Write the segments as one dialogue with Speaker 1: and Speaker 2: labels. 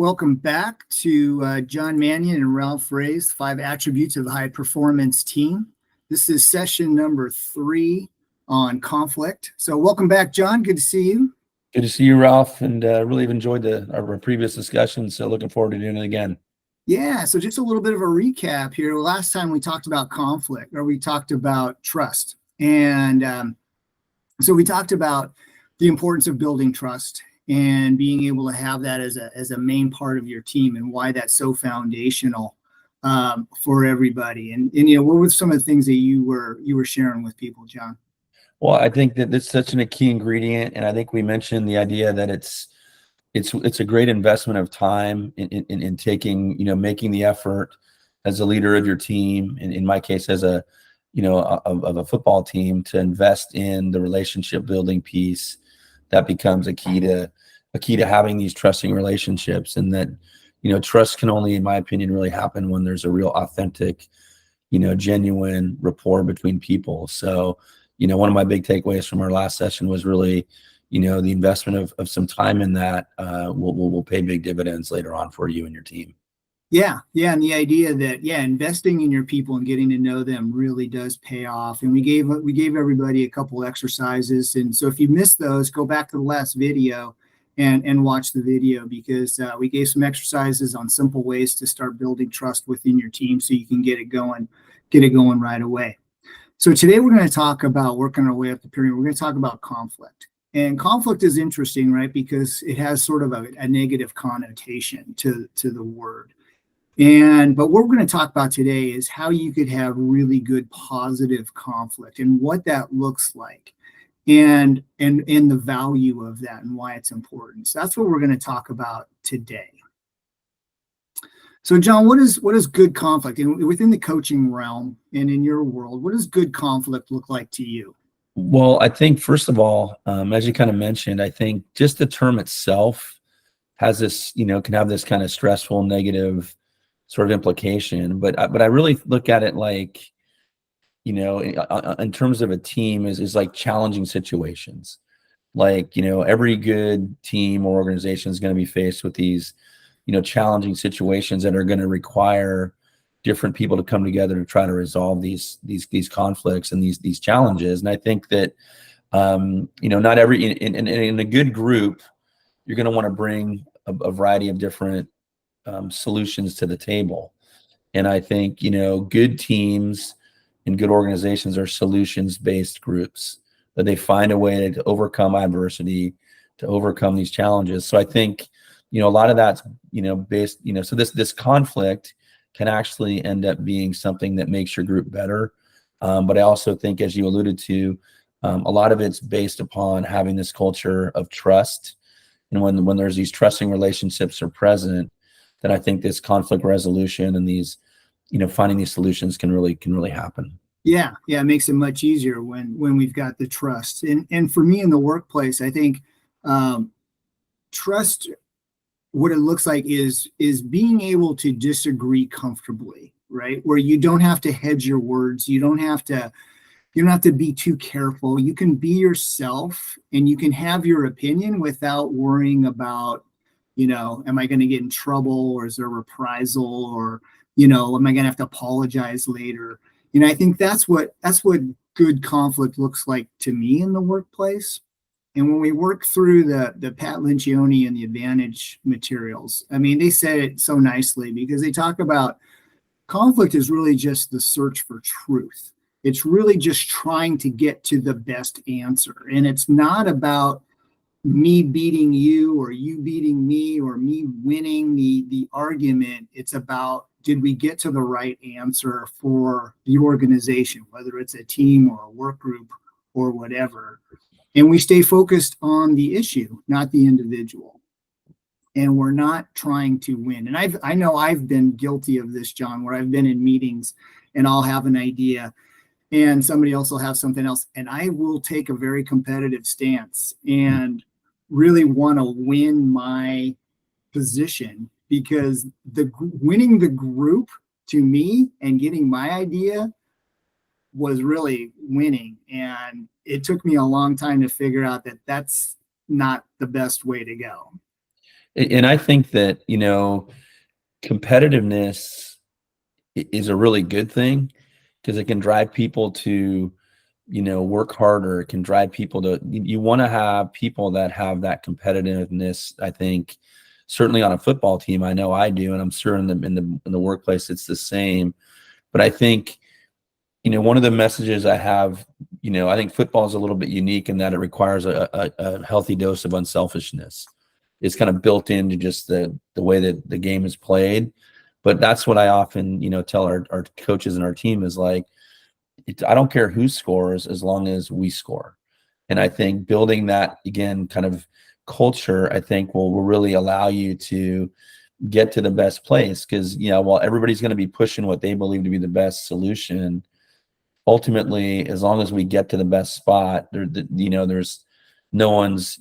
Speaker 1: Welcome back to John Mannion and Ralph Ray's 5 Attributes of a High Performance Team. This is session number 3 on conflict. So welcome back, John. Good to see you.
Speaker 2: Good to see you, Ralph, and really enjoyed our previous discussion, so looking forward to doing it again.
Speaker 1: Yeah, so just a little bit of a recap here. Last time we talked about conflict, or we talked about trust. And so we talked about the importance of building trust and being able to have that as a main part of your team, and why that's so foundational for everybody. And what were some of the things that you were sharing with people, John?
Speaker 2: Well, I think that it's such a key ingredient, and I think we mentioned the idea that it's a great investment of time in taking, making the effort as a leader of your team, and in my case as a football team, to invest in the relationship building piece. That becomes a key to having these trusting relationships. And that, trust can only, in my opinion, really happen when there's a real authentic, genuine rapport between people. So, one of my big takeaways from our last session was really, the investment of some time in that will pay big dividends later on for you and your team.
Speaker 1: Yeah. And the idea that, investing in your people and getting to know them really does pay off. And we gave everybody a couple exercises. And so if you missed those, go back to the last video and watch the video, because we gave some exercises on simple ways to start building trust within your team so you can get it going right away. So today we're going to talk about working our way up the pyramid. We're going to talk about conflict. And conflict is interesting, right? Because it has sort of a negative connotation to the word. But what we're going to talk about today is how you could have really good positive conflict, and what that looks like, and the value of that, and why it's important. So that's what we're going to talk about today. So John, what is good conflict? And within the coaching realm and in your world, what does good conflict look like to you?
Speaker 2: Well, I think first of all, as you kind of mentioned, I think just the term itself has this, can have this kind of stressful, negative sort of implication, but I really look at it like, in terms of a team is like challenging situations. Like, every good team or organization is going to be faced with these, challenging situations that are going to require different people to come together to try to resolve these conflicts and these challenges. And I think that, not every, in a good group, you're going to want to bring a variety of different solutions to the table. And I think, good teams and good organizations are solutions-based groups, that they find a way to overcome adversity, to overcome these challenges. So I think, a lot of that's, based, so this conflict can actually end up being something that makes your group better. But I also think, as you alluded to, a lot of it's based upon having this culture of trust. And when there's these trusting relationships are present, then I think this conflict resolution and these, finding these solutions can really happen.
Speaker 1: Yeah, it makes it much easier when we've got the trust. And for me in the workplace, I think trust, what it looks like is being able to disagree comfortably, right? Where you don't have to hedge your words, you don't have to be too careful. You can be yourself, and you can have your opinion without worrying about, am I going to get in trouble, or is there reprisal, or, am I going to have to apologize later? I think that's what good conflict looks like to me in the workplace. And when we work through the Pat Lencioni and the Advantage materials, I mean, they said it so nicely, because they talk about conflict is really just the search for truth. It's really just trying to get to the best answer. And it's not about me beating you, or you beating me, or me winning the argument. It's about, did we get to the right answer for the organization, whether it's a team or a work group or whatever. And we stay focused on the issue, not the individual. And we're not trying to win. And I know I've been guilty of this, John, where I've been in meetings and I'll have an idea and somebody else will have something else, and I will take a very competitive stance and really want to win my position, because winning the group, to me, and getting my idea was really winning. And it took me a long time to figure out that that's not the best way to go.
Speaker 2: And I think that, competitiveness is a really good thing because it can drive people to, work harder. It can drive people to, you want to have people that have that competitiveness. I think certainly on a football team, I know I do, and I'm sure in the workplace it's the same. But I think, one of the messages I have, I think football is a little bit unique in that it requires a healthy dose of unselfishness. It's kind of built into just the way that the game is played. But that's what I often, tell our coaches and our team is like, I don't care who scores as long as we score. And I think building that, again, kind of culture, I think will really allow you to get to the best place. Because, while everybody's going to be pushing what they believe to be the best solution, ultimately, as long as we get to the best spot, there's no one's,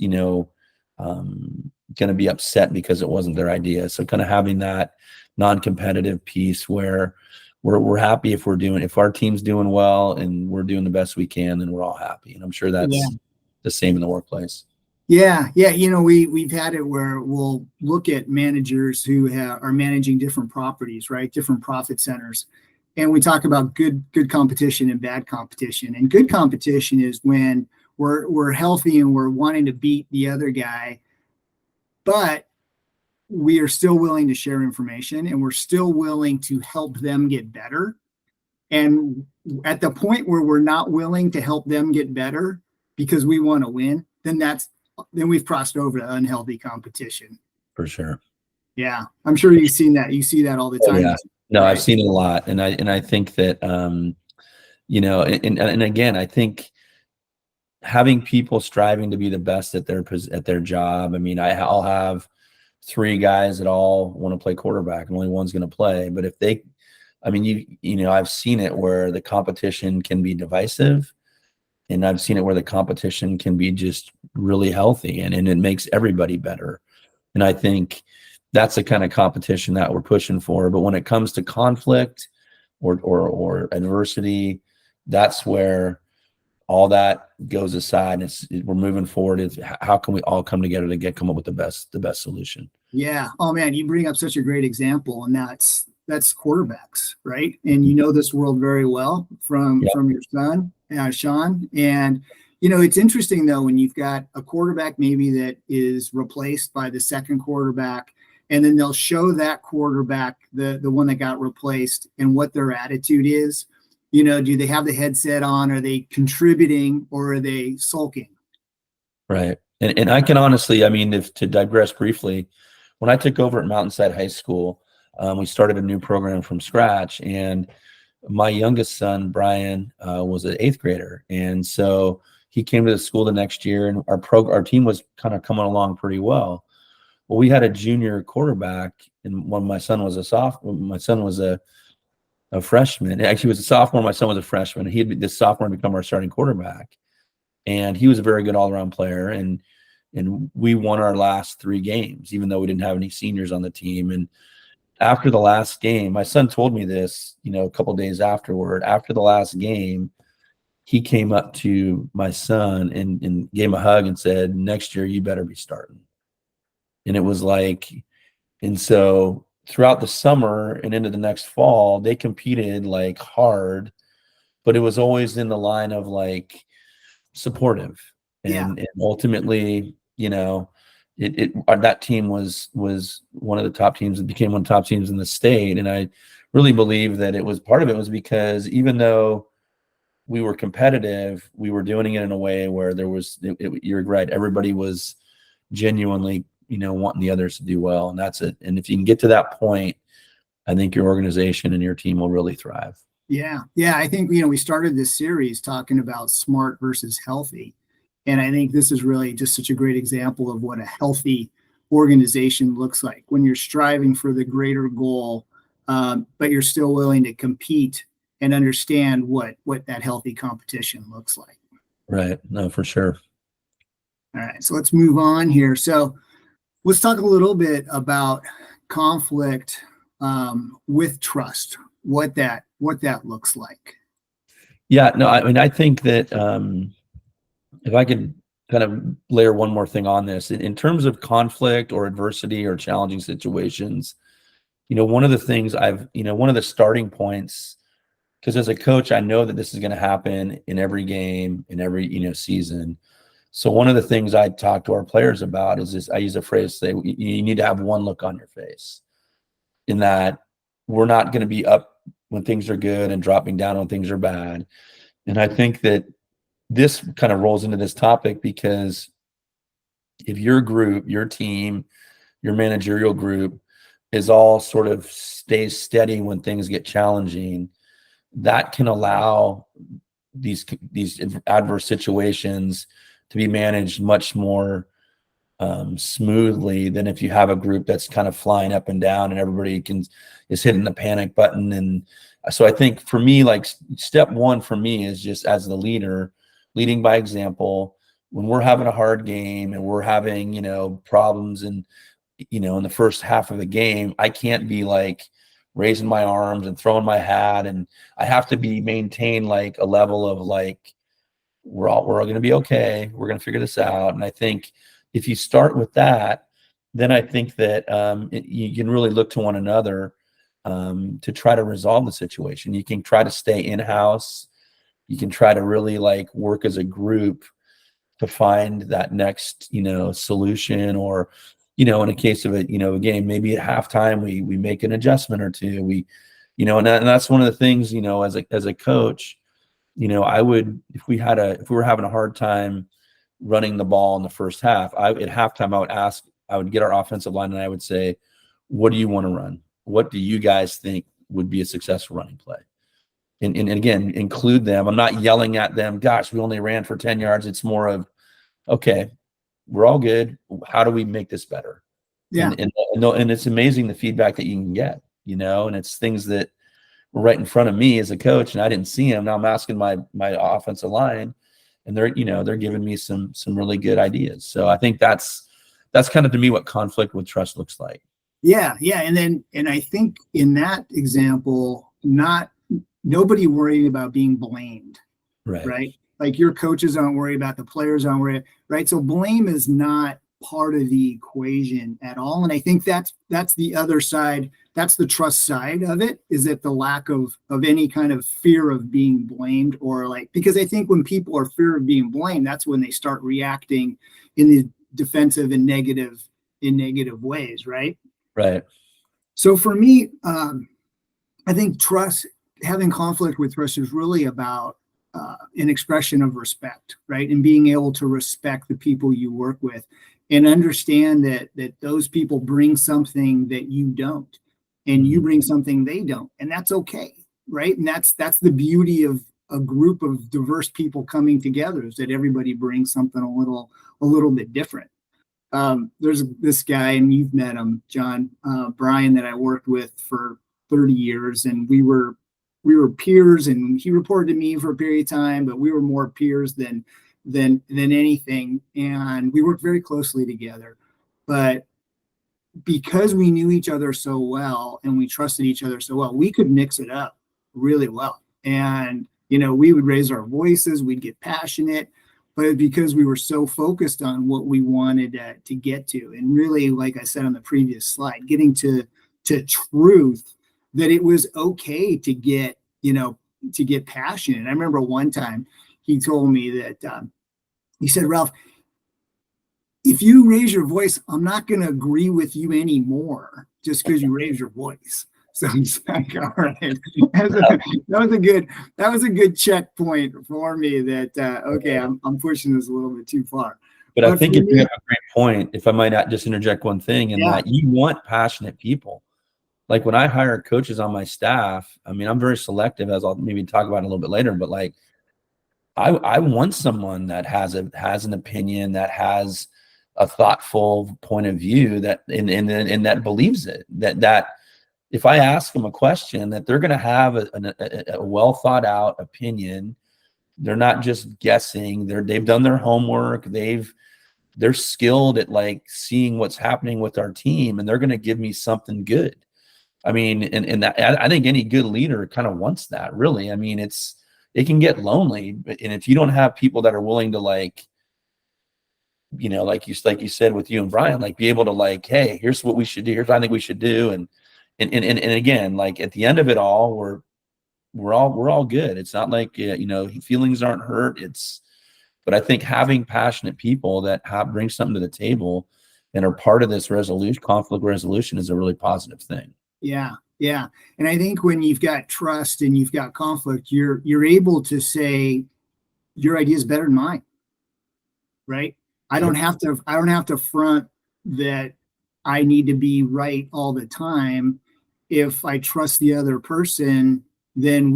Speaker 2: going to be upset because it wasn't their idea. So kind of having that non-competitive piece where we're happy if our team's doing well and we're doing the best we can, then we're all happy. And I'm sure that's the same in the workplace.
Speaker 1: Yeah. We've had it where we'll look at managers who are managing different properties, right? Different profit centers. And we talk about good competition and bad competition. And good competition is when we're healthy and we're wanting to beat the other guy, but we are still willing to share information and we're still willing to help them get better. And at the point where we're not willing to help them get better because we want to win, then we've crossed over to unhealthy competition.
Speaker 2: For sure.
Speaker 1: Yeah. I'm sure you've seen that. You see that all the time.
Speaker 2: Yeah. No,
Speaker 1: right?
Speaker 2: I've seen it a lot. And I think that, and again, I think having people striving to be the best at their job. I mean, I'll have 3 guys that all want to play quarterback and only one's going to play. But if I've seen it where the competition can be divisive, and I've seen it where the competition can be just really healthy and it makes everybody better. And I think that's the kind of competition that we're pushing for. But when it comes to conflict or adversity, that's where all that goes aside. We're moving forward. It's how can we all come together to come up with the best solution?
Speaker 1: Yeah. Oh man, you bring up such a great example, and that's quarterbacks, right? And you know this world very well from your son, Sean. And it's interesting though when you've got a quarterback maybe that is replaced by the second quarterback, and then they'll show that quarterback, the one that got replaced, and what their attitude is. Do they have the headset on? Are they contributing or are they sulking?
Speaker 2: Right. And I can honestly, if to digress briefly, when I took over at Mountainside High School, we started a new program from scratch, and my youngest son, Brian, was an 8th grader. And so he came to the school the next year, and our team was kind of coming along pretty well. Well, we had a junior quarterback, and when my son was a sophomore, my son was a freshman. Actually, he was a sophomore. My son was a freshman. He had this sophomore become our starting quarterback, and he was a very good all-around player. And we won our last 3 games, even though we didn't have any seniors on the team. And after the last game, my son told me this, a couple of days afterward. After the last game, he came up to my son and gave him a hug and said, "Next year, you better be starting." And it was like, and so throughout the summer and into the next fall, they competed like hard, but it was always in the line of like supportive. And ultimately, that team was one of the top teams. It became one of the top teams in the state. And I really believe that part of it was because even though we were competitive, we were doing it in a way where you're right. Everybody was genuinely, wanting the others to do well. And that's it. And if you can get to that point, I think your organization and your team will really thrive.
Speaker 1: Yeah. I think, we started this series talking about smart versus healthy. And I think this is really just such a great example of what a healthy organization looks like when you're striving for the greater goal, but you're still willing to compete and understand what that healthy competition looks like.
Speaker 2: Right. No, for sure.
Speaker 1: All right. So let's move on here. So let's talk a little bit about conflict with trust, what that looks like.
Speaker 2: Yeah, no, I think that if I could kind of layer one more thing on this. In terms of conflict or adversity or challenging situations, one of the things one of the starting points, because as a coach, I know that this is going to happen in every game, in every, season. So one of the things I talk to our players about is this, I use a phrase, say, you need to have one look on your face, in that we're not going to be up when things are good and dropping down when things are bad. And I think that this kind of rolls into this topic, because if your group, your team, your managerial group is all sort of stays steady when things get challenging, that can allow these adverse situations to be managed much more smoothly than if you have a group that's kind of flying up and down and everybody is hitting the panic button. And so I think for me, like, step one for me is just, as the leader, leading by example. When we're having a hard game and we're having, problems, and, in the first half of the game, I can't be like raising my arms and throwing my hat, and I have to maintain like a level of like, we're all going to be okay. We're going to figure this out. And I think if you start with that, then I think that you can really look to one another to try to resolve the situation. You can try to stay in-house. You can try to really like work as a group to find that next, solution. Or, in a case of a game, maybe at halftime, we make an adjustment or two. And that's one of the things, as a coach, I would, if we were having a hard time running the ball in the first half, at halftime, I would get our offensive line and I would say, what do you want to run? What do you guys think would be a successful running play? And again, include them. I'm not yelling at them, gosh, we only ran for 10 yards. It's more of, okay, we're all good. How do we make this better?
Speaker 1: Yeah.
Speaker 2: And it's amazing the feedback that you can get, and it's things that were right in front of me as a coach, and I didn't see them. Now I'm asking my offensive line, and they're giving me some really good ideas. So I think that's kind of, to me, what conflict with trust looks like.
Speaker 1: Yeah. And I think in that example, nobody worrying about being blamed, right? Like, your coaches aren't worried about, the players aren't worried, right? So blame is not part of the equation at all. And I think that's the other side. That's the trust side of it, is that the lack of any kind of fear of being blamed, or like, because I think when people are fear of being blamed, that's when they start reacting in the defensive and negative ways, right?
Speaker 2: Right.
Speaker 1: So for me, I think having conflict with trust is really about an expression of respect, right? And being able to respect the people you work with, and understand that those people bring something that you don't, and you bring something they don't, and that's okay, right? And that's the beauty of a group of diverse people coming together, is that everybody brings something a little bit different. There's this guy, and you've met him, John, Brian, that I worked with for 30 years, and we were peers, and he reported to me for a period of time, but we were more peers than anything. And we worked very closely together, but because we knew each other so well and we trusted each other so well, we could mix it up really well. And, we would raise our voices, we'd get passionate, but because we were so focused on what we wanted to get to, and really, like I said on the previous slide, getting to truth, that it was okay to get passionate. I remember one time he told me that he said, Ralph, if you raise your voice, I'm not going to agree with you anymore just because you raise your voice. So he's like, all right, that was a good checkpoint for me, that okay, I'm pushing this a little bit too far.
Speaker 2: But I think you have a great point. If I might not just interject one thing, in that you want passionate people. Like, when I hire coaches on my staff, I mean, I'm very selective, as I'll maybe talk about a little bit later, but like, I want someone that has an opinion, that has a thoughtful point of view, that and that believes it, that if I ask them a question, that they're going to have a well thought out opinion. They're not just guessing. They've done their homework. They're skilled at like seeing what's happening with our team, and they're going to give me something good. I mean, and that, I think any good leader kind of wants that, really. I mean, it can get lonely, and if you don't have people that are willing to like like you said with you and Brian, like be able to like, hey, here's what we should do. Here's what I think we should do. And again, like at the end of it all, we're all good. It's not like, feelings aren't hurt. But I think having passionate people that bring something to the table and are part of this conflict resolution is a really positive thing.
Speaker 1: Yeah. Yeah. And I think when you've got trust and you've got conflict, you're able to say your idea is better than mine. Right. I don't have to front that I need to be right all the time. If I trust the other person, then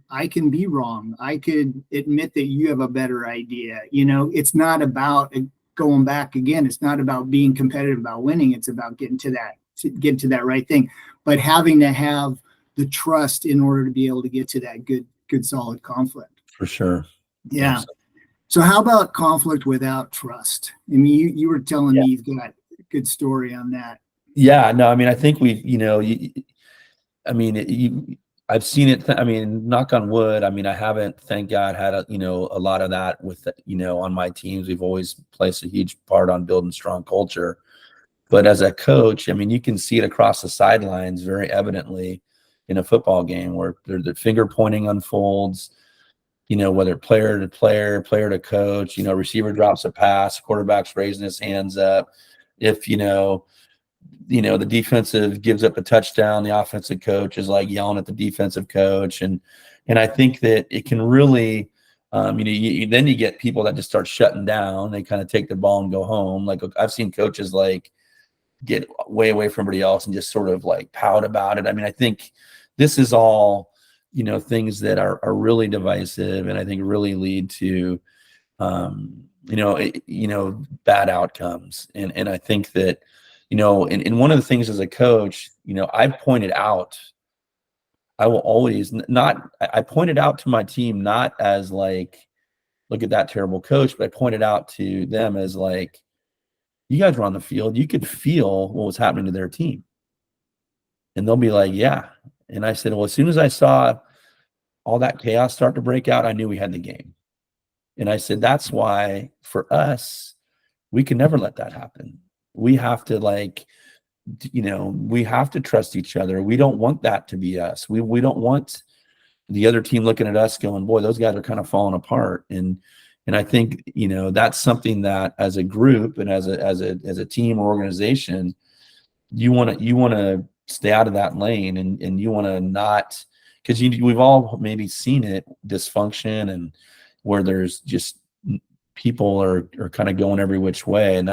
Speaker 1: I can be wrong. I could admit that you have a better idea. It's not about going back again. It's not about being competitive about winning. It's about getting to that right thing, but having to have the trust in order to be able to get to that good, solid conflict.
Speaker 2: For sure.
Speaker 1: Yeah. Absolutely. So how about conflict without trust? I mean, you were telling me you've got a good story on that.
Speaker 2: Yeah, no, I mean, I think I've seen it. Knock on wood. I mean, I haven't, thank God, had a lot of that with, on my teams. We've always placed a huge part on building strong culture. But as a coach, I mean, you can see it across the sidelines very evidently in a football game where the finger pointing unfolds, whether player to player, player to coach, receiver drops a pass, quarterback's raising his hands up. If, the defensive gives up a touchdown, the offensive coach is like yelling at the defensive coach. And I think that it can really, then you get people that just start shutting down. They kind of take the ball and go home. Like I've seen coaches like get way away from everybody else and just sort of like pout about it. I mean, I think this is all, things that are really divisive and I think really lead to, bad outcomes. And I think that, and one of the things as a coach, I've pointed out, I pointed out to my team, not as like, look at that terrible coach, but I pointed out to them as like, you guys were on the field, you could feel what was happening to their team. And they'll be like, yeah. And I said, well, as soon as I saw all that chaos start to break out, I knew we had the game. And I said, that's why for us, we can never let that happen. We have to we have to trust each other. We don't want that to be us. We don't want the other team looking at us going, boy, those guys are kind of falling apart. And I think, that's something that as a group and as a team or organization, you want to stay out of that lane and you want to not, because we've all maybe seen it, dysfunction, and where there's just people are kind of going every which way, and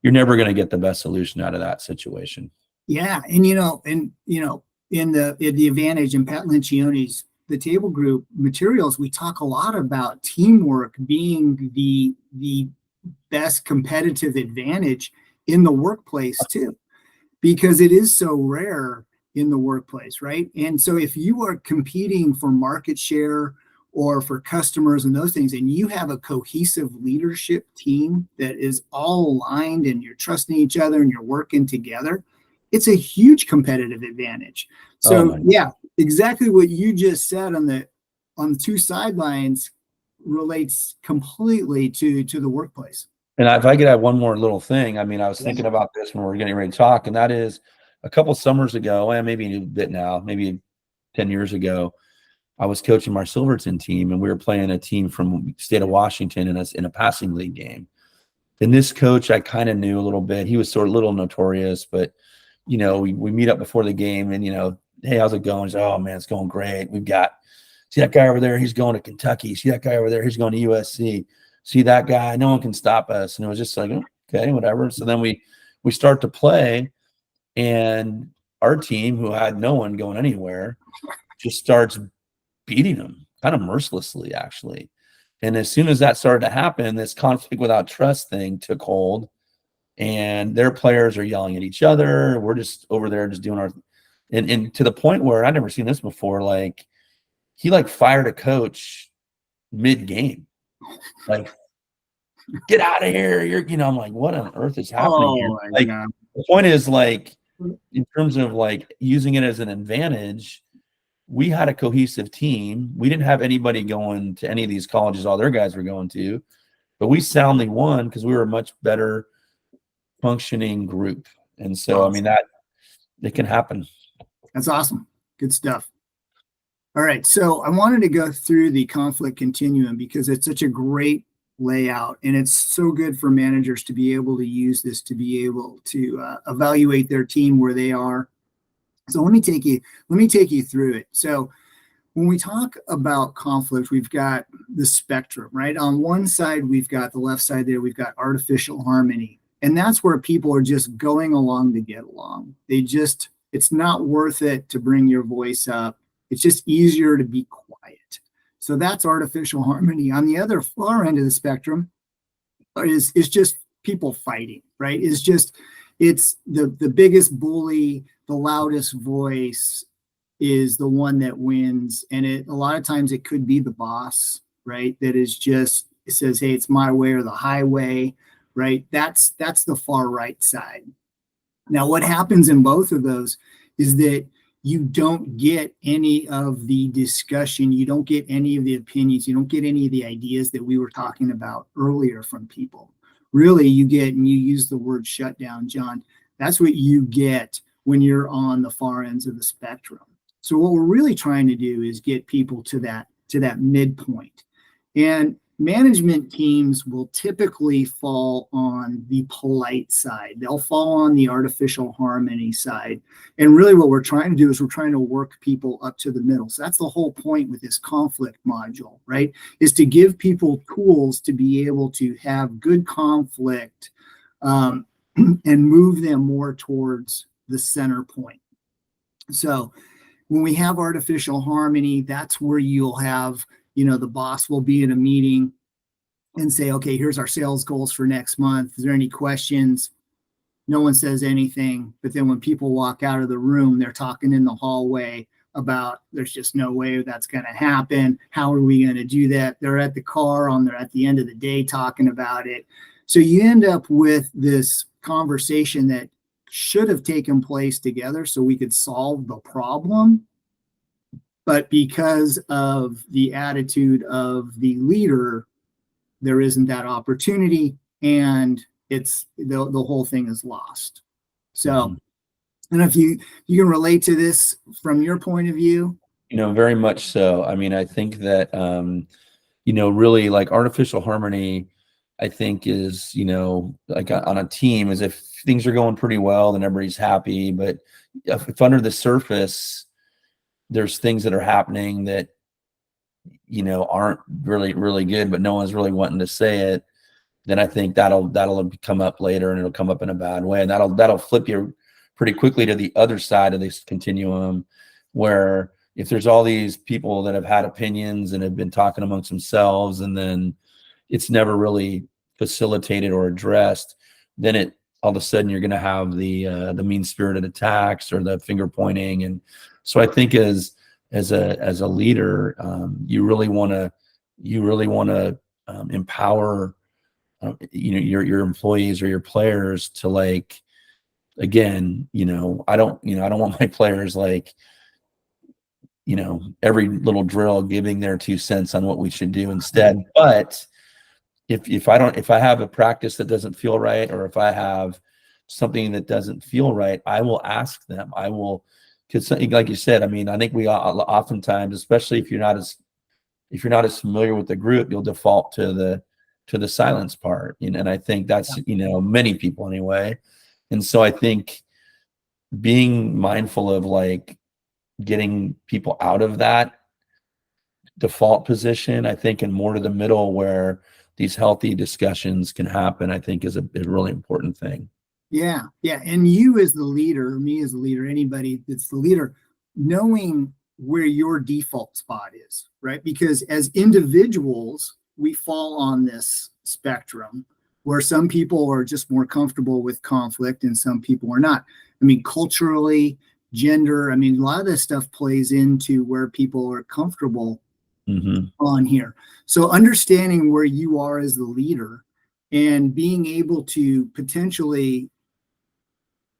Speaker 2: you're never going to get the best solution out of that situation.
Speaker 1: Yeah, and in the Advantage and Pat Lencioni's The Table Group materials, we talk a lot about teamwork being the best competitive advantage in the workplace too, because it is so rare in the workplace, right? And so if you are competing for market share or for customers and those things, and you have a cohesive leadership team that is all aligned and you're trusting each other and you're working together, it's a huge competitive advantage. So exactly what you just said on the two sidelines relates completely to the workplace.
Speaker 2: And if I could add one more little thing, I mean, I was thinking about this when we were getting ready to talk, and that is a couple summers ago, and maybe a bit now, maybe 10 years ago, I was coaching our Silverton team, and we were playing a team from the state of Washington in a passing league game. And this coach I kind of knew a little bit. He was sort of a little notorious, but, we meet up before the game and, hey, how's it going? He's like, oh, man, it's going great. See that guy over there? He's going to Kentucky. See that guy over there? He's going to USC. See that guy? No one can stop us. And it was just like, okay, whatever. So then we start to play, and our team, who had no one going anywhere, just starts beating them kind of mercilessly, actually. And as soon as that started to happen, this conflict without trust thing took hold, and their players are yelling at each other. We're just over there just doing our and to the point where I'd never seen this before. Like, he fired a coach mid-game. Like, get out of here. I'm like, what on earth is happening here? The point is, in terms of using it as an advantage, we had a cohesive team. We didn't have anybody going to any of these colleges all their guys were going to, but we soundly won because we were a much better functioning group. And so, I mean, that it can happen.
Speaker 1: That's awesome. Good stuff. All right. So I wanted to go through the conflict continuum because it's such a great layout, and it's so good for managers to be able to use this to be able to evaluate their team where they are. So let me take you through it. So when we talk about conflict, we've got the spectrum, right? On one side, we've got the left side there, we've got artificial harmony. And that's where people are just going along to get along. It's not worth it to bring your voice up. It's just easier to be quiet. So that's artificial harmony. On the other far end of the spectrum is just people fighting, right? It's the biggest bully, the loudest voice is the one that wins. And a lot of times it could be the boss, right? That is just, it says, hey, it's my way or the highway, right? That's the far right side. Now, what happens in both of those is that you don't get any of the discussion, you don't get any of the opinions, you don't get any of the ideas that we were talking about earlier from people. Really, you get, and you use the word shutdown, John, that's what you get when you're on the far ends of the spectrum. So what we're really trying to do is get people to that midpoint. And management teams will typically fall on the polite side. They'll fall on the artificial harmony side. And really what we're trying to do is we're trying to work people up to the middle. So that's the whole point with this conflict module, right? Is to give people tools to be able to have good conflict and move them more towards the center point. So when we have artificial harmony, that's where you'll have, the boss will be in a meeting and say, okay, here's our sales goals for next month. Is there any questions? No one says anything. But then when people walk out of the room, they're talking in the hallway about there's just no way that's going to happen. How are we going to do that? They're at the car at the end of the day talking about it. So you end up with this conversation that should have taken place together so we could solve the problem. But because of the attitude of the leader, there isn't that opportunity, and it's the whole thing is lost. So, I don't know if you can relate to this from your point of view.
Speaker 2: Very much so. I mean, I think that really like artificial harmony, I think is, like on a team, is if things are going pretty well, then everybody's happy. But if under the surface, there's things that are happening that, aren't really, really good, but no one's really wanting to say it, then I think that'll come up later, and it'll come up in a bad way. And that'll flip you pretty quickly to the other side of this continuum, where if there's all these people that have had opinions and have been talking amongst themselves, and then it's never really facilitated or addressed, then all of a sudden you're going to have the mean-spirited attacks or the finger pointing. And so I think as a leader, you really want to empower your employees or your players to, like, again, I don't want my players, like, every little drill giving their 2 cents on what we should do instead. But if I have a practice that doesn't feel right, or if I have something that doesn't feel right, I will ask them. Because, like you said, I mean, I think we oftentimes, especially if you're not as familiar with the group, you'll default to the silence part. And I think that's many people anyway. And so I think being mindful of, like, getting people out of that default position, I think, and more to the middle where these healthy discussions can happen, I think is a really important thing.
Speaker 1: Yeah. And you as the leader, me as the leader, anybody that's the leader, knowing where your default spot is, right? Because as individuals, we fall on this spectrum where some people are just more comfortable with conflict and some people are not. I mean, culturally, gender, I mean, a lot of this stuff plays into where people are comfortable on here. So understanding where you are as the leader and being able to potentially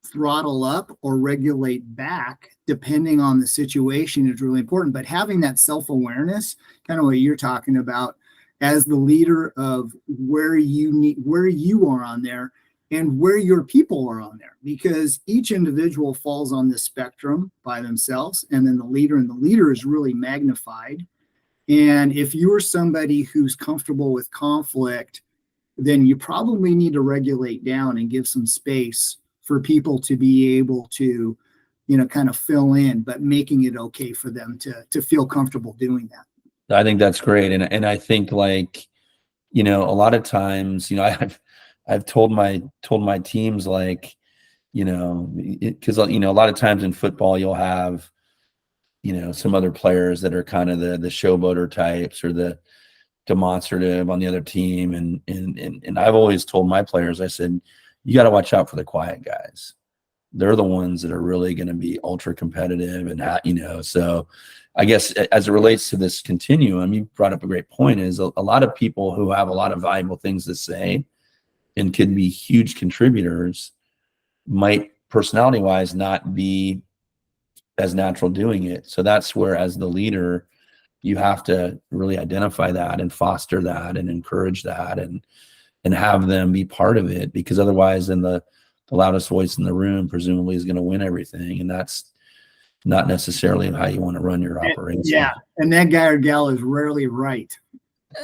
Speaker 1: throttle up or regulate back depending on the situation is really important. But having that self-awareness, kind of what you're talking about, as the leader of where you are on there and where your people are on there, because each individual falls on this spectrum by themselves, and then the leader is really magnified. And if you're somebody who's comfortable with conflict, then you probably need to regulate down and give some space for people to be able to, kind of fill in, but making it okay for them to feel comfortable doing that.
Speaker 2: I think that's great. And I think, like, a lot of times, I've told my teams, like, because a lot of times in football you'll have, some other players that are kind of the showboater types or the demonstrative on the other team, and I've always told my players, I said, you got to watch out for the quiet guys. They're the ones that are really going to be ultra competitive, and so I guess as it relates to this continuum, you brought up a great point, is a lot of people who have a lot of valuable things to say and can be huge contributors might personality wise not be as natural doing it. So that's where, as the leader, you have to really identify that and foster that and encourage that and have them be part of it, because otherwise then the loudest voice in the room presumably is going to win everything, and that's not necessarily how you want to run your operation.
Speaker 1: Yeah, and that guy or gal is rarely right.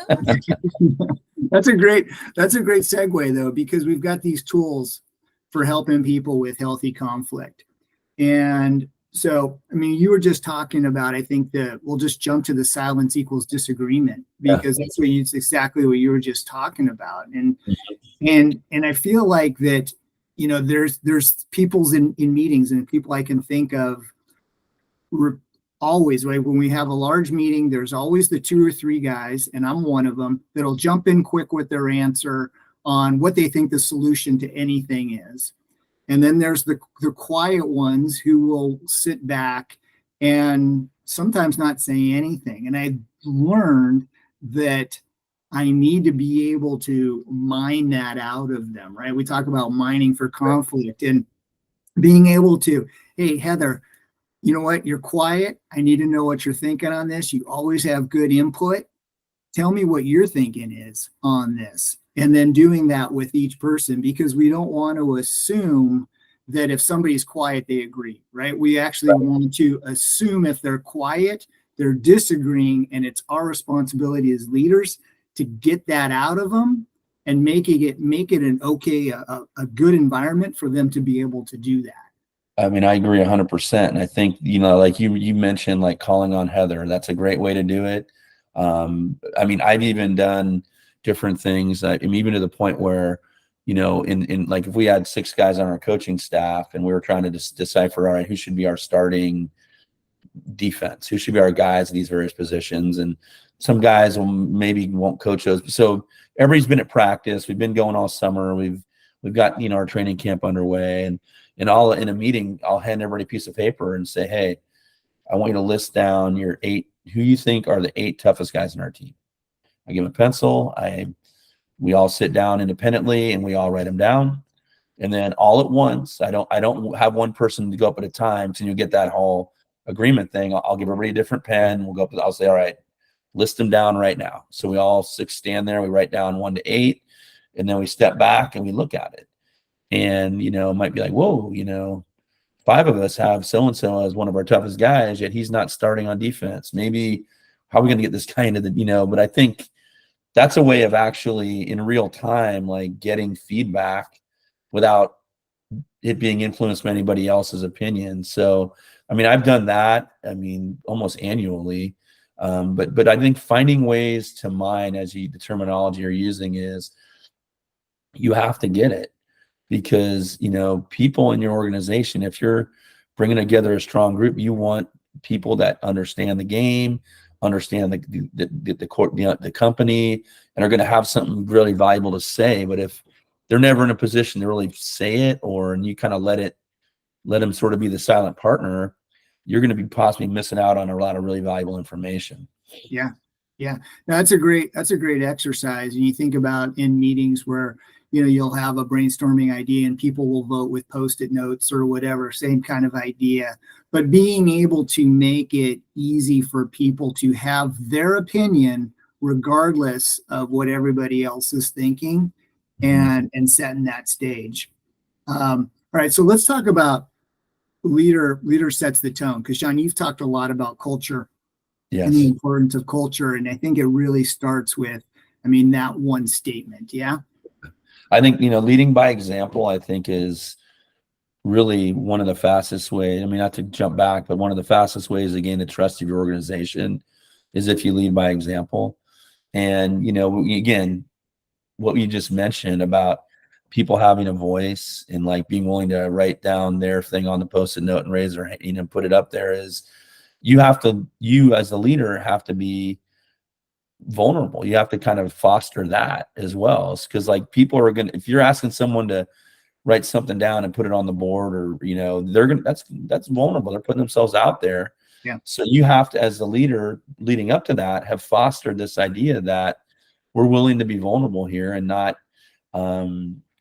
Speaker 1: That's a great segue, though, because we've got these tools for helping people with healthy conflict. And so, you were just talking about, I think that we'll just jump to the silence equals disagreement, because that's it's exactly what you were just talking about. And I feel like that, there's people's in meetings and people I can think of always, like when we have a large meeting, there's always the 2 or 3 guys, and I'm one of them, that'll jump in quick with their answer on what they think the solution to anything is. And then there's the quiet ones who will sit back and sometimes not say anything. And I learned that I need to be able to mine that out of them, right? We talk about mining for conflict and being able to, hey, Heather, you know what? You're quiet. I need to know what you're thinking on this. You always have good input. Tell me what your thinking is on this. And then doing that with each person, because we don't want to assume that if somebody's quiet, they agree, right? We actually want to assume if they're quiet, they're disagreeing, and it's our responsibility as leaders to get that out of them and make it an okay, a good environment for them to be able to do that.
Speaker 2: I agree 100%. And I think, like you mentioned, like calling on Heather, that's a great way to do it. I've even done different things, even to the point where, in like, if we had 6 guys on our coaching staff and we were trying to decipher, all right, who should be our starting defense, who should be our guys at these various positions, and some guys won't coach those. So everybody's been at practice. We've been going all summer. We've got, our training camp underway, and all in a meeting, I'll hand everybody a piece of paper and say, hey, I want you to list down your 8, who you think are the 8 toughest guys in our team. I give them a pencil. We all sit down independently and we all write them down. And then all at once, I don't have one person to go up at a time. So you get that whole agreement thing. I'll give everybody a different pen. We'll go up. I'll say, all right, list them down right now. So we all 6 stand there. We write down 1 to 8, and then we step back and we look at it. And, it might be like, whoa, 5 of us have so-and-so as one of our toughest guys, yet he's not starting on defense. Maybe how are we going to get this guy into the, but I think that's a way of actually in real time, like getting feedback without it being influenced by anybody else's opinion. So, I've done that, almost annually. But I think finding ways to mine, as the terminology you're using is, you have to get it, because, people in your organization, if you're bringing together a strong group, you want people that understand the game, understand the company, and are going to have something really valuable to say. But if they're never in a position to really say it, and you kind of let them sort of be the silent partner, you're going to be possibly missing out on a lot of really valuable information.
Speaker 1: Yeah. No, that's a great exercise. And you think about in meetings where, you'll have a brainstorming idea and people will vote with Post-it notes or whatever, same kind of idea. But being able to make it easy for people to have their opinion regardless of what everybody else is thinking, and setting that stage. All right, so let's talk about leader sets the tone, because John, you've talked a lot about culture and the
Speaker 2: Yes.
Speaker 1: importance of culture, and I think it really starts with, I mean, that one statement. Yeah.
Speaker 2: I think, leading by example, I think is really one of the fastest ways. I mean, not to jump back, but one of the fastest ways to gain the trust of your organization is if you lead by example. And, again, what you just mentioned about people having a voice and like being willing to write down their thing on the post-it note and raise their hand, put it up there, is you as the leader have to be vulnerable. You have to kind of foster that as well. Because like people are if you're asking someone to write something down and put it on the board, or that's vulnerable. They're putting themselves out there.
Speaker 1: Yeah.
Speaker 2: So you have to, as the leader leading up to that, have fostered this idea that we're willing to be vulnerable here, and not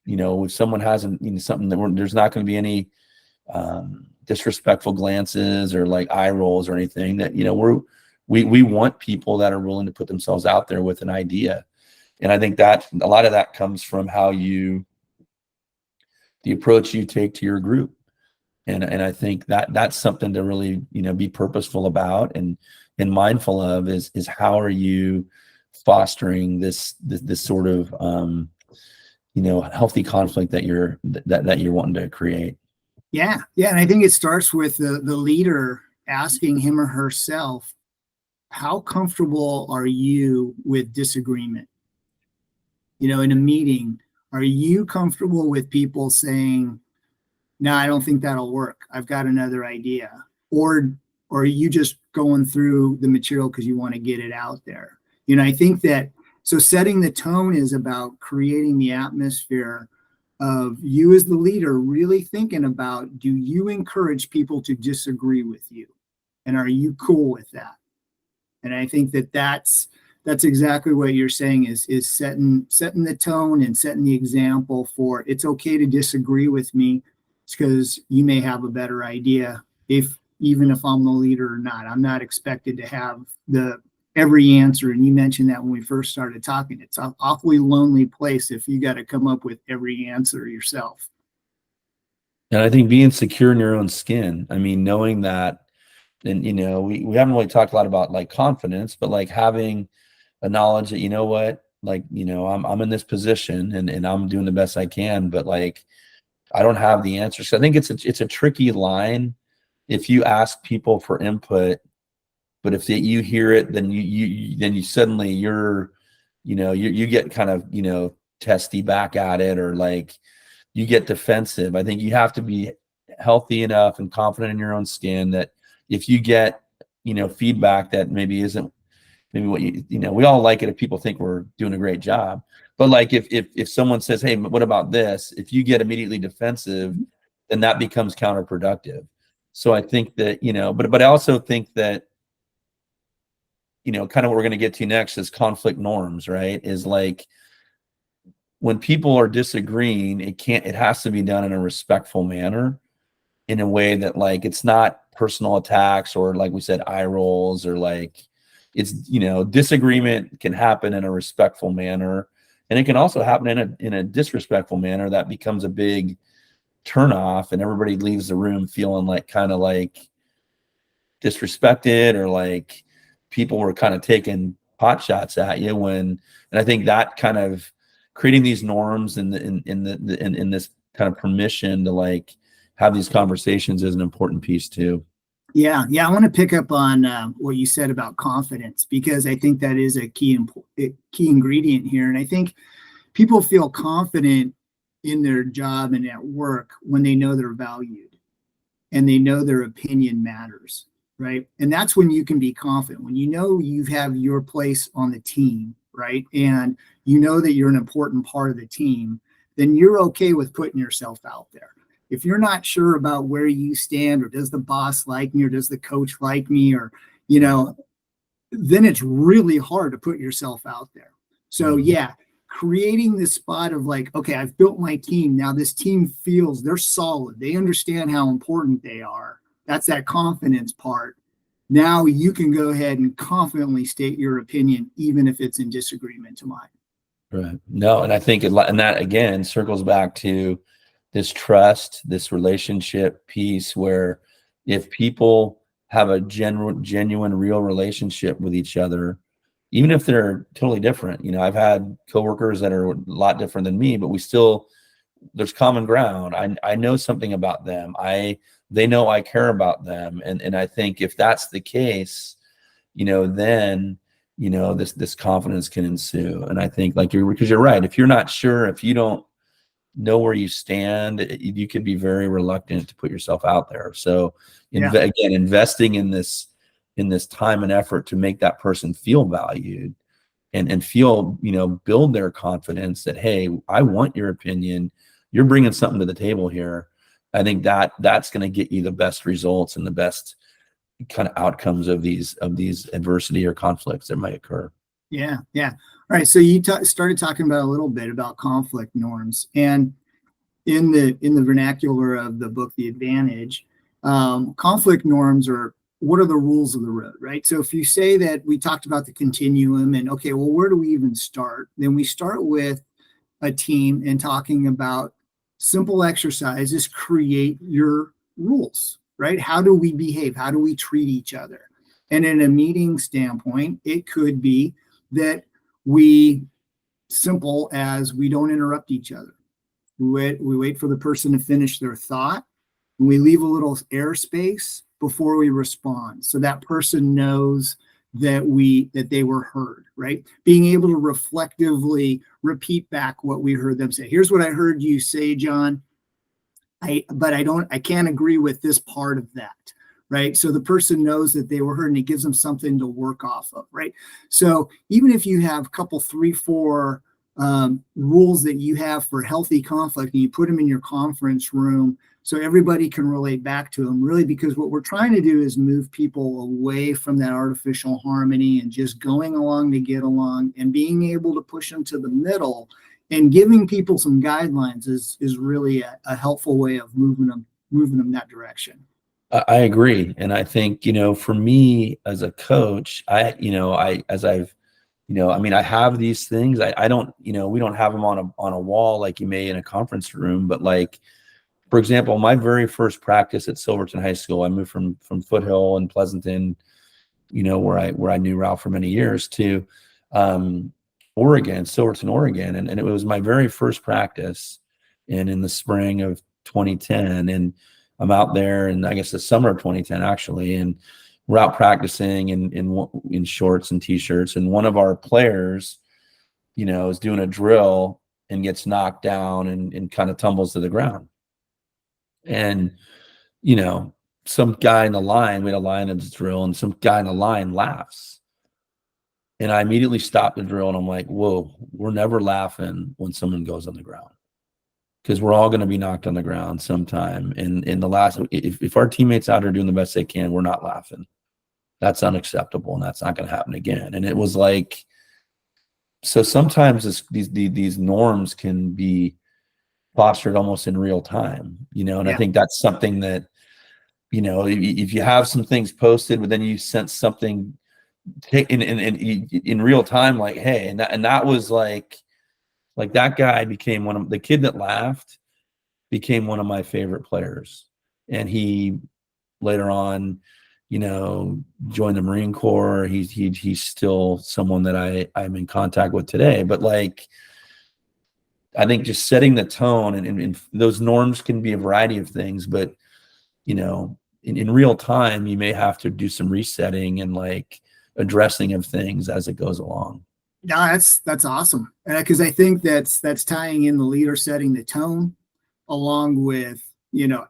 Speaker 2: if someone hasn't something that there's not going to be any disrespectful glances or like eye rolls or anything. That we want people that are willing to put themselves out there with an idea. And I think that a lot of that comes from the approach you take to your group. And I think that that's something to really, be purposeful about and mindful of is how are you fostering this sort of, healthy conflict that you're wanting to create.
Speaker 1: Yeah. Yeah. And I think it starts with the leader asking him or herself, how comfortable are you with disagreement? In a meeting, are you comfortable with people saying, no, I don't think that'll work, I've got another idea? Or are you just going through the material because you want to get it out there? I think that, so setting the tone is about creating the atmosphere of you as the leader really thinking about, do you encourage people to disagree with you? And are you cool with that? And I think that that's exactly what you're saying is setting the tone and setting the example for, it's okay to disagree with me. It's because you may have a better idea. Even if I'm the leader or not, I'm not expected to have every answer. And you mentioned that when we first started talking, it's an awfully lonely place if you got to come up with every answer yourself.
Speaker 2: And I think being secure in your own skin, I mean, knowing that, and we haven't really talked a lot about like confidence, but like having a knowledge that, I'm in this position and I'm doing the best I can, but like I don't have the answers. So I think it's a tricky line if you ask people for input, but if you hear it, then you suddenly you get kind of testy back at it, or like you get defensive. I think you have to be healthy enough and confident in your own skin that if you get feedback that maybe isn't what we all like it if people think we're doing a great job, but like if someone says, hey, what about this, if you get immediately defensive, then that becomes counterproductive. So I think that but I also think that kind of what we're going to get to next is conflict norms, right? Is like when people are disagreeing, it has to be done in a respectful manner, in a way that like it's not personal attacks or, like we said, eye rolls, or like it's disagreement can happen in a respectful manner, and it can also happen in a disrespectful manner that becomes a big turnoff, and everybody leaves the room feeling like kind of like disrespected, or like people were kind of taking pot shots at you and I think that kind of creating these norms and in this kind of permission to like have these conversations is an important piece too.
Speaker 1: Yeah. I want to pick up on what you said about confidence, because I think that is a key ingredient here. And I think people feel confident in their job and at work when they know they're valued and they know their opinion matters, right? And that's when you can be confident, when you have your place on the team, right? And you know that you're an important part of the team, then you're okay with putting yourself out there. If you're not sure about where you stand, or does the boss like me, or does the coach like me, or, then it's really hard to put yourself out there. So yeah, creating this spot of like, okay, I've built my team. Now this team feels they're solid. They understand how important they are. That's that confidence part. now you can go ahead and confidently state your opinion, even if it's in disagreement to mine.
Speaker 2: Right. No, and I think and that again circles back to this trust, this relationship piece where if people have a genuine, real relationship with each other, even if they're totally different, I've had coworkers that are a lot different than me, but there's common ground. I know something about them. They know I care about them. And I think if that's the case, then this confidence can ensue. And I think because you're right, if you're not sure, if you don't know where you stand, you can be very reluctant to put yourself out there. So again, investing in this time and effort to make that person feel valued and feel, build their confidence that, hey, I want your opinion. You're bringing something to the table here. I think that's going to get you the best results and the best kind of outcomes of these adversity or conflicts that might occur.
Speaker 1: Yeah. All right. So you started talking about a little bit about conflict norms, and in the vernacular of the book, The Advantage, conflict norms are what are the rules of the road, right? So if you say that we talked about the continuum and okay, well, where do we even start? Then we start with a team and talking about simple exercises, create your rules, right? How do we behave? How do we treat each other? And in a meeting standpoint, it could be that simple as we don't interrupt each other. We wait for the person to finish their thought, and we leave a little airspace before we respond, so that person knows that they were heard, right? Being able to reflectively repeat back what we heard them say. Here's what I heard you say, John. I can't agree with this part of that, right? So the person knows that they were heard, and it gives them something to work off of, right? So even if you have a couple, 3, 4 rules that you have for healthy conflict, and you put them in your conference room so everybody can relate back to them, really, because what we're trying to do is move people away from that artificial harmony and just going along to get along, and being able to push them to the middle and giving people some guidelines is really a helpful way of moving them that direction.
Speaker 2: I agree. And I think, for me as a coach, I have these things. I don't, we don't have them on a wall like you may in a conference room, but for example, my very first practice at Silverton High School, I moved from Foothill and Pleasanton, where I knew Ralph for many years, to Oregon, Silverton, Oregon. And it was my very first practice, and in the spring of 2010, and I'm out there, and I guess the summer of 2010 actually, and we're out practicing in shorts and t-shirts, and one of our players, is doing a drill and gets knocked down and kind of tumbles to the ground. And, some guy in the line, we had a line of this drill, and some guy in the line laughs. And I immediately stopped the drill, and I'm like, whoa, we're never laughing when someone goes on the ground, because we're all going to be knocked on the ground sometime. And if our teammates out are doing the best they can, we're not laughing. That's unacceptable, and that's not going to happen again. And it was so sometimes these norms can be fostered almost in real time, and yeah. I think that's something that, if you have some things posted, but then you sense something in real time, like, hey, and that was like that guy became the kid that laughed became one of my favorite players. And he later on, joined the Marine Corps. He's still someone that I'm in contact with today. But I think just setting the tone, and those norms can be a variety of things, but in real time, you may have to do some resetting and addressing of things as it goes along.
Speaker 1: Yeah, that's awesome, because I think that's tying in the leader setting the tone, along with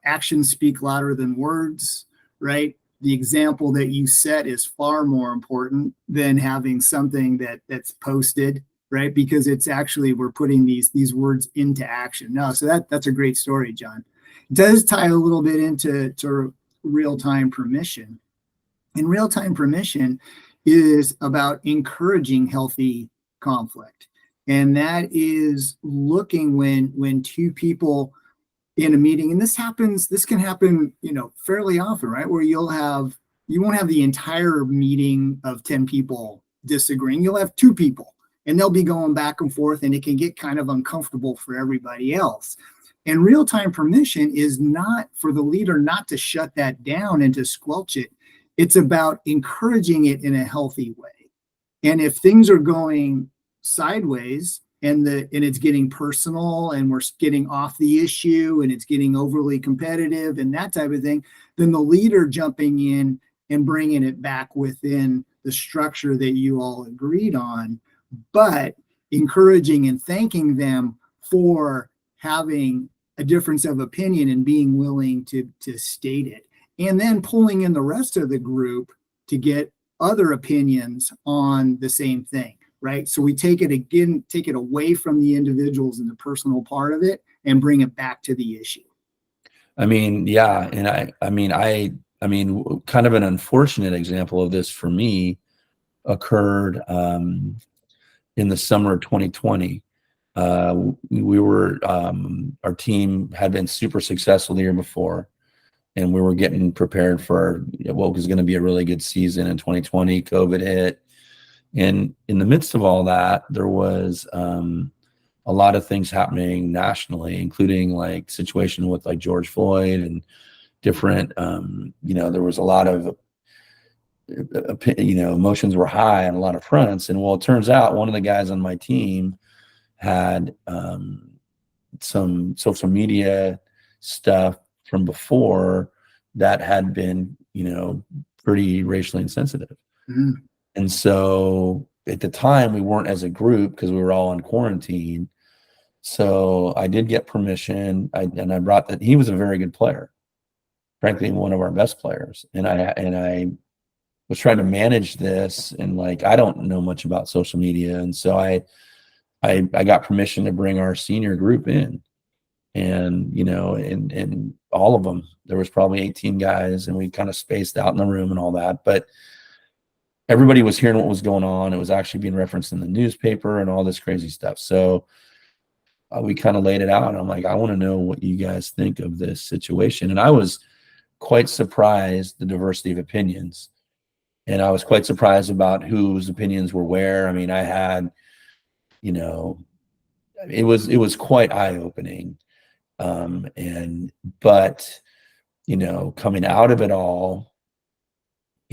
Speaker 1: actions speak louder than words, right? The example that you set is far more important than having something that's posted, right? Because it's actually, we're putting these words into action. No, so that's a great story, John. It does tie a little bit into real-time permission. And real-time permission is about encouraging healthy conflict. And that is looking when two people in a meeting, and this can happen, fairly often, right? Where you'll have you won't have the entire meeting of 10 people disagreeing. You'll have 2 people, and they'll be going back and forth, and it can get kind of uncomfortable for everybody else. And real-time permission is not for the leader not to shut that down and to squelch it. It's about encouraging it in a healthy way. And if things are going sideways and it's getting personal and we're getting off the issue and it's getting overly competitive and that type of thing, then the leader jumping in and bringing it back within the structure that you all agreed on, but encouraging and thanking them for having a difference of opinion and being willing to state it, and then pulling in the rest of the group to get other opinions on the same thing, right? So we take it away from the individuals and the personal part of it and bring it back to the issue.
Speaker 2: I mean, yeah. And I mean, kind of an unfortunate example of this for me occurred in the summer of 2020. We were, our team had been super successful the year before, and we were getting prepared for what was going to be a really good season in 2020. COVID hit. And in the midst of all that, there was a lot of things happening nationally, including like situation with like George Floyd and different, there was a lot of, emotions were high on a lot of fronts. And well, it turns out one of the guys on my team had some social media stuff from before that had been, pretty racially insensitive.
Speaker 1: Mm.
Speaker 2: And so at the time we weren't as a group because we were all in quarantine. So I did get permission. I brought that. He was a very good player, frankly, one of our best players. And I was trying to manage this, and like, I don't know much about social media. And so I got permission to bring our senior group in, and, and all of them, there was probably 18 guys, and we kind of spaced out in the room and all that, but everybody was hearing what was going on. It was actually being referenced in the newspaper and all this crazy stuff. So we kind of laid it out, and I'm like, I want to know what you guys think of this situation. And I was quite surprised the diversity of opinions, and I was quite surprised about whose opinions were where. I mean, I had, it was quite eye-opening. But coming out of it all,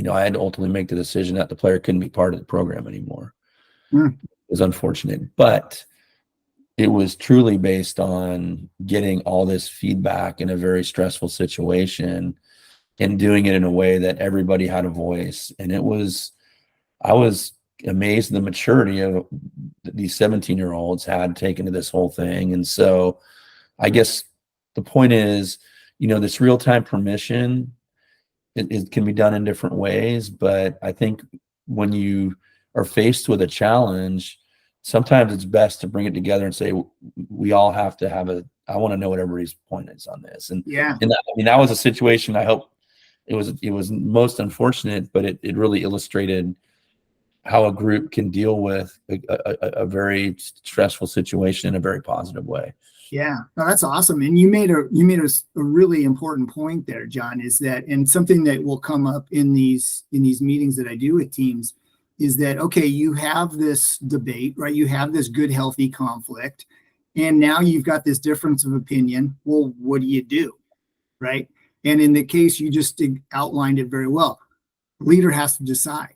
Speaker 2: I had to ultimately make the decision that the player couldn't be part of the program anymore. It was unfortunate, but it was truly based on getting all this feedback in a very stressful situation and doing it in a way that everybody had a voice. And I was amazed at the maturity of these 17-year-olds had taken to this whole thing. And so I guess the point is, this real-time permission, it can be done in different ways, but I think when you are faced with a challenge, sometimes it's best to bring it together and say, we all have to I want to know what everybody's point is on this. And
Speaker 1: yeah,
Speaker 2: and that was a situation. I hope it was most unfortunate, but it really illustrated how a group can deal with a very stressful situation in a very positive way.
Speaker 1: Yeah, no, that's awesome. And you made a really important point there, John, is that, and something that will come up in these meetings that I do with teams, is that, okay, you have this debate, right? You have this good, healthy conflict, and now you've got this difference of opinion. Well, what do you do, right? And in the case you just outlined it very well, leader has to decide.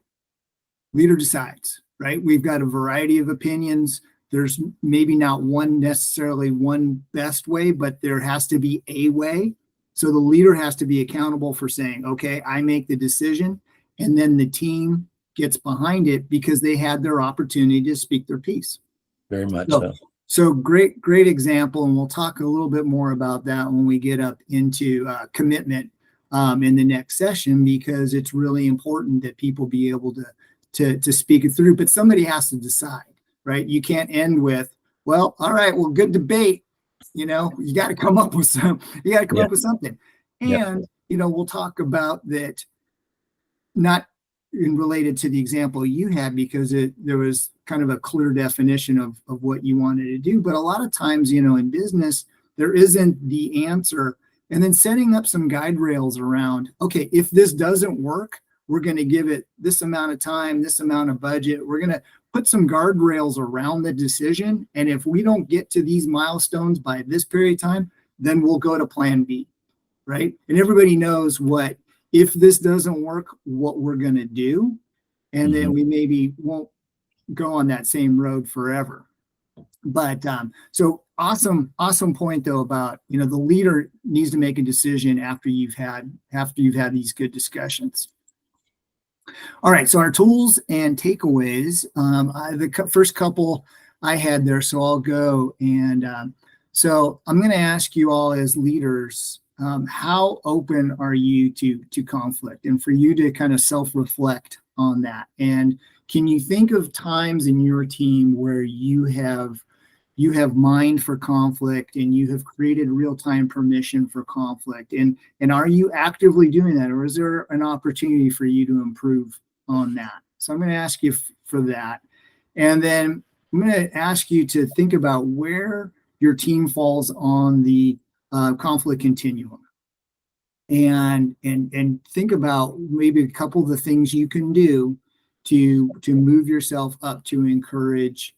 Speaker 1: Leader decides, right? We've got a variety of opinions. There's maybe not necessarily one best way, but there has to be a way. So the leader has to be accountable for saying, okay, I make the decision, and then the team gets behind it because they had their opportunity to speak their piece.
Speaker 2: Very much so.
Speaker 1: So great example. And we'll talk a little bit more about that when we get up into commitment in the next session, because it's really important that people be able to speak it through, but somebody has to decide. Right? You can't end with, well, all right, well, good debate. You got to come up with something. And, we'll talk about that, not related to the example you had, because there was kind of a clear definition of what you wanted to do. But a lot of times, in business, there isn't the answer. And then setting up some guide rails around, okay, if this doesn't work, we're going to give it this amount of time, this amount of budget. We're going to put some guardrails around the decision. And if we don't get to these milestones by this period of time, then we'll go to plan B, right? And everybody knows if this doesn't work, what we're going to do. And then we maybe won't go on that same road forever. But so awesome point though about, the leader needs to make a decision after you've had these good discussions. All right, so our tools and takeaways. The first couple I had there, so I'll go. And so I'm going to ask you all as leaders, how open are you to conflict, and for you to kind of self-reflect on that. And can you think of times in your team where you have mined for conflict and you have created real-time permission for conflict? And are you actively doing that, or is there an opportunity for you to improve on that? So I'm going to ask you for that. And then I'm going to ask you to think about where your team falls on the conflict continuum. And think about maybe a couple of the things you can do to move yourself up to encourage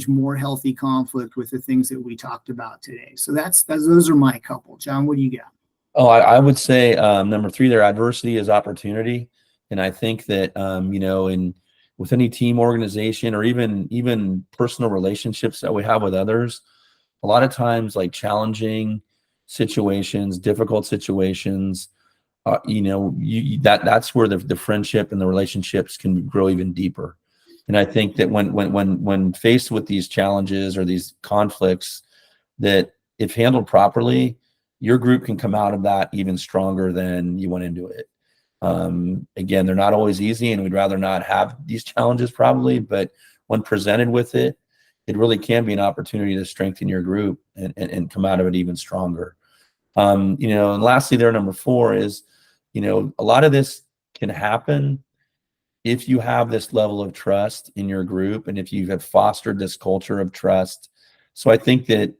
Speaker 1: more healthy conflict with the things that we talked about today. So those are my couple. John, what do you got?
Speaker 2: Oh, I would say number 3 there, adversity is opportunity. And I think that, with any team organization or even personal relationships that we have with others, a lot of times like challenging situations, difficult situations, that's where the friendship and the relationships can grow even deeper. And I think that when faced with these challenges or these conflicts, that if handled properly, your group can come out of that even stronger than you went into it. Again, they're not always easy, and we'd rather not have these challenges probably, but when presented with it, it really can be an opportunity to strengthen your group and come out of it even stronger. And lastly there, number 4 is, a lot of this can happen if you have this level of trust in your group and if you have fostered this culture of trust. So I think that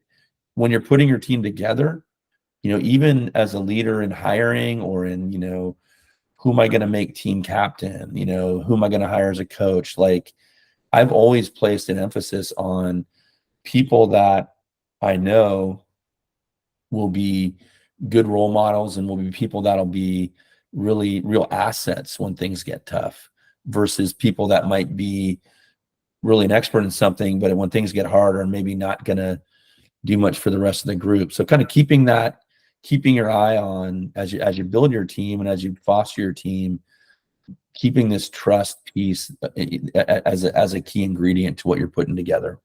Speaker 2: when you're putting your team together, even as a leader in hiring or in, who am I going to make team captain? Who am I going to hire as a coach? Like, I've always placed an emphasis on people that I know will be good role models and will be people that'll be really real assets when things get tough, versus people that might be really an expert in something, but when things get harder and maybe not going to do much for the rest of the group. So kind of keeping your eye on as you build your team and as you foster your team, keeping this trust piece as a key ingredient to what you're putting together.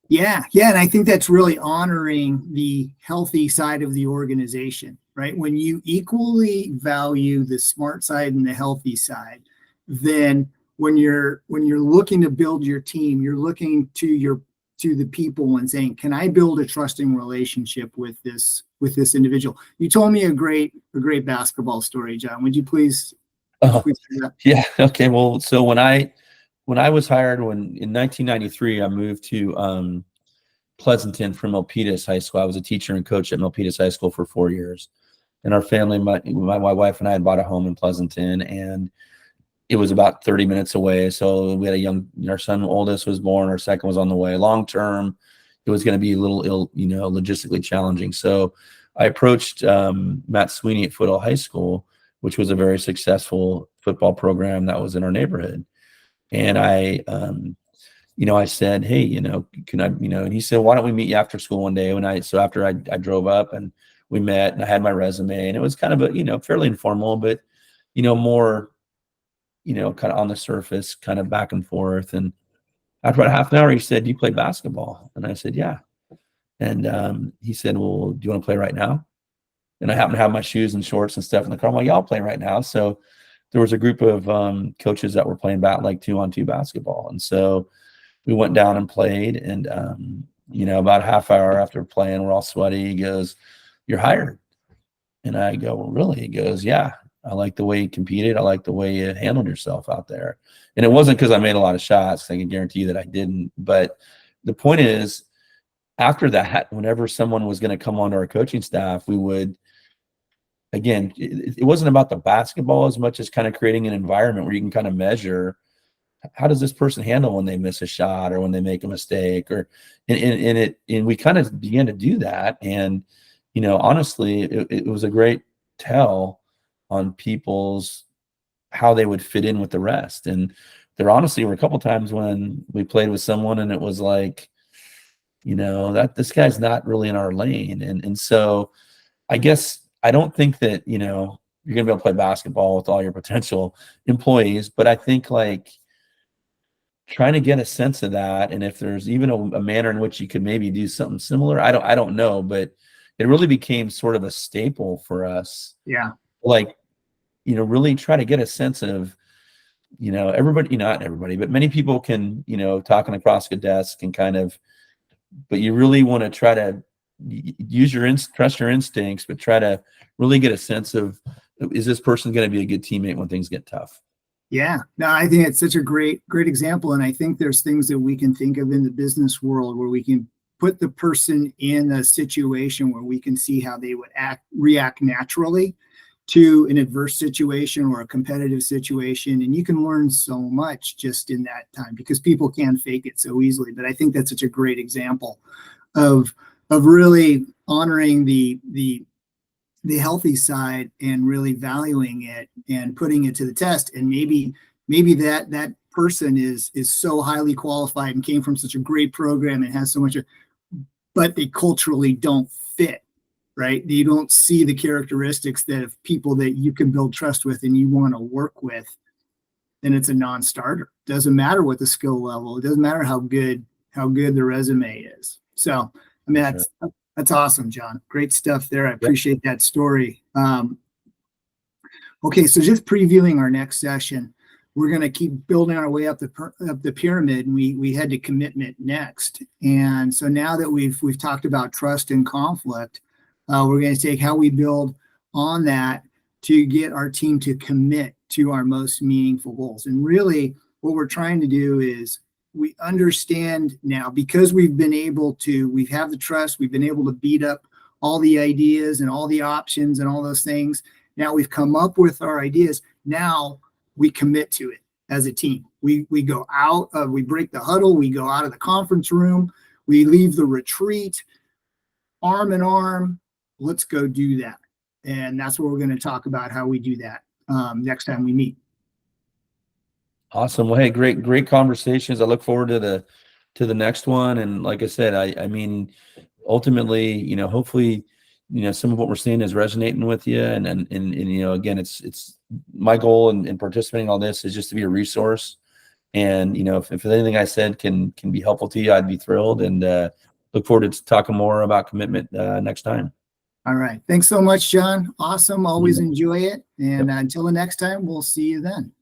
Speaker 1: Yeah. And I think that's really honoring the healthy side of the organization, right? When you equally value the smart side and the healthy side, then when you're looking to build your team, you're looking to the people and saying, can I build a trusting relationship with this individual? You told me a great basketball story, John. Would you please?
Speaker 2: Yeah. Okay. Well, so when I was hired in 1993, I moved to Pleasanton from Milpitas High School. I was a teacher and coach at Milpitas High School for 4 years. And our family, my wife and I had bought a home in Pleasanton, and it was about 30 minutes away. So we had our son, oldest was born, our second was on the way. Long term, it was going to be a little logistically challenging. So I approached Matt Sweeney at Foothill High School, which was a very successful football program that was in our neighborhood. And I said, hey, can I, and he said, why don't we meet you after school one day? So after I drove up and we met, and I had my resume, and it was kind of a, fairly informal, but, more, kind of on the surface, kind of back and forth. And after about half an hour, he said, do you play basketball? And I said, yeah. And he said, well, do you want to play right now? And I happened to have my shoes and shorts and stuff in the car. I'm like, yeah, I'll play right now. So there was a group of coaches that were playing like 2-on-2 basketball. And so we went down and played. And, about a half hour after playing, we're all sweaty. He goes, you're hired. And I go, well, really? He goes, yeah, I like the way you competed. I like the way you handled yourself out there. And it wasn't because I made a lot of shots. I can guarantee you that I didn't. But the point is, after that, whenever someone was going to come onto our coaching staff, we would again, it wasn't about the basketball as much as kind of creating an environment where you can kind of measure, how does this person handle when they miss a shot or when they make a mistake, or and we kind of began to do that. And honestly, it was a great tell on people's how they would fit in with the rest. And there honestly were a couple times when we played with someone and it was like, that this guy's not really in our lane. And so I guess I don't think that, you're going to be able to play basketball with all your potential employees, but I think like trying to get a sense of that. And if there's even a manner in which you could maybe do something similar, I don't know, but it really became sort of a staple for us.
Speaker 1: Yeah.
Speaker 2: Like, really try to get a sense of, everybody, not everybody, but many people can, talking across a desk and kind of, but you really want to try to use trust your instincts, but try to really get a sense of, is this person going to be a good teammate when things get tough?
Speaker 1: Yeah, no, I think it's such a great example. And I think there's things that we can think of in the business world where we can put the person in a situation where we can see how they would react naturally to an adverse situation or a competitive situation. And you can learn so much just in that time because people can fake it so easily. But I think that's such a great example of really honoring the healthy side and really valuing it and putting it to the test. And maybe that person is so highly qualified and came from such a great program and has so much, but they culturally don't fit, right? You don't see the characteristics that of people that you can build trust with and you want to work with, then it's a non-starter. Doesn't matter what the skill level, it doesn't matter how good the resume is. So I mean, that's awesome, John. Great stuff there. I appreciate that story. Okay, so just previewing our next session, we're going to keep building our way up the pyramid, and we head to commitment next. And so now that we've talked about trust and conflict, we're going to take how we build on that to get our team to commit to our most meaningful goals. And really, what we're trying to do is we understand now, because we have the trust, we've been able to beat up all the ideas and all the options and all those things. Now we've come up with our ideas. Now we commit to it as a team. We go out, we break the huddle, we go out of the conference room, we leave the retreat, arm in arm, let's go do that. And that's what we're going to talk about, how we do that next time we meet.
Speaker 2: Awesome. Well, hey, great conversations. I look forward to the next one. And like I said, I mean, ultimately, hopefully, some of what we're seeing is resonating with you. And again, it's my goal in participating in all this is just to be a resource. And, if anything I said can be helpful to you, I'd be thrilled, and look forward to talking more about commitment next time.
Speaker 1: All right. Thanks so much, John. Awesome. Always enjoy it. And until the next time, we'll see you then.